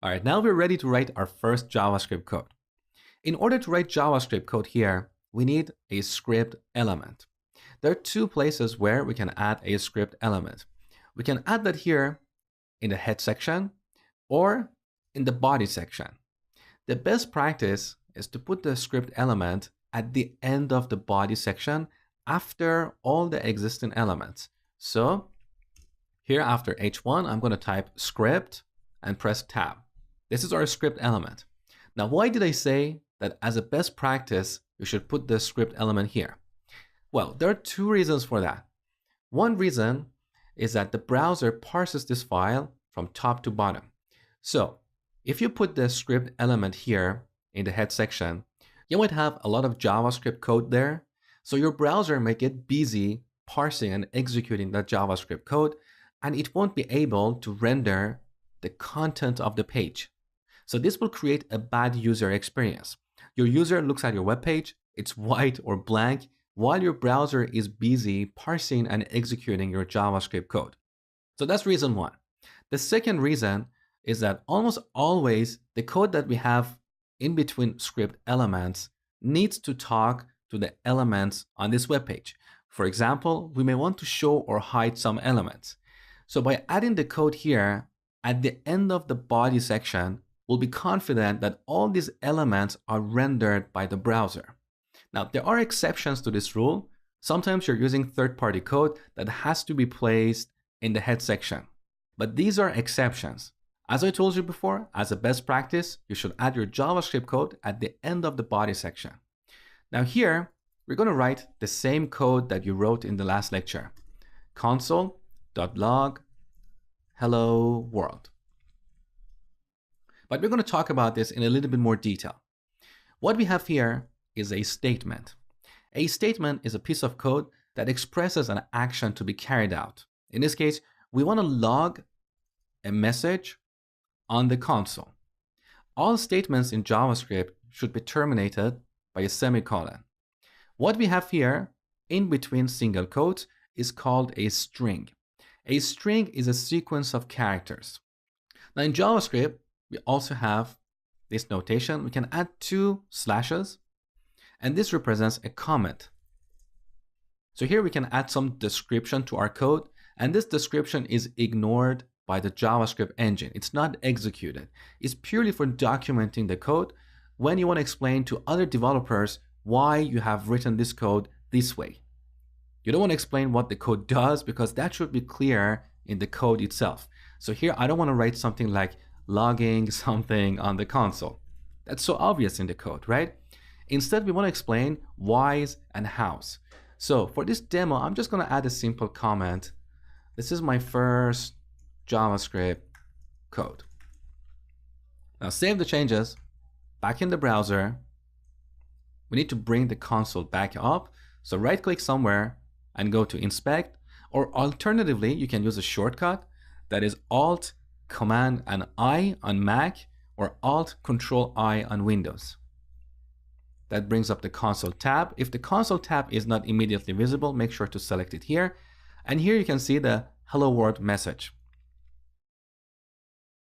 All right, now we're ready to write our first JavaScript code. In order to write JavaScript code here, we need a script element. There are two places where we can add a script element. We can add that here in the head section or in the body section. The best practice is to put the script element at the end of the body section after all the existing elements. So here after H1, I'm going to type script and press tab. This is our script element. Now, why did I say that as a best practice, you should put the script element here? Well, there are two reasons for that. One reason is that the browser parses this file from top to bottom. So if you put the script element here in the head section, you might have a lot of JavaScript code there. So your browser may get busy parsing and executing that JavaScript code, and it won't be able to render the content of the page. So this will create a bad user experience. Your user looks at your web page, it's white or blank, while your browser is busy parsing and executing your JavaScript code. So that's reason one. The second reason is that almost always the code that we have in between script elements needs to talk to the elements on this web page. For example, we may want to show or hide some elements. So by adding the code here at the end of the body section, we'll be confident that all these elements are rendered by the browser. Now, there are exceptions to this rule. Sometimes you're using third-party code that has to be placed in the head section. But these are exceptions. As I told you before, as a best practice, you should add your JavaScript code at the end of the body section. Now here, we're going to write the same code that you wrote in the last lecture. Console.log hello world. But we're going to talk about this in a little bit more detail. What we have here is a statement. A statement is a piece of code that expresses an action to be carried out. In this case, we want to log a message on the console. All statements in JavaScript should be terminated by a semicolon. What we have here in between single quotes is called a string. A string is a sequence of characters. Now in JavaScript, we also have this notation. We can add two slashes, and this represents a comment. So here we can add some description to our code, and this description is ignored by the JavaScript engine. It's not executed. It's purely for documenting the code when you want to explain to other developers why you have written this code this way. You don't want to explain what the code does because that should be clear in the code itself. So here I don't want to write something like logging something on the console. That's so obvious in the code, right? Instead, we want to explain whys and hows. So for this demo, I'm just going to add a simple comment. This is my first JavaScript code. Now save the changes back in the browser. We need to bring the console back up. So right click somewhere and go to inspect, or alternatively, you can use a shortcut that is Alt Command and I on Mac or Alt Control I on Windows. That brings up the console tab. If the console tab is not immediately visible, make sure to select it here. And here you can see the hello world message.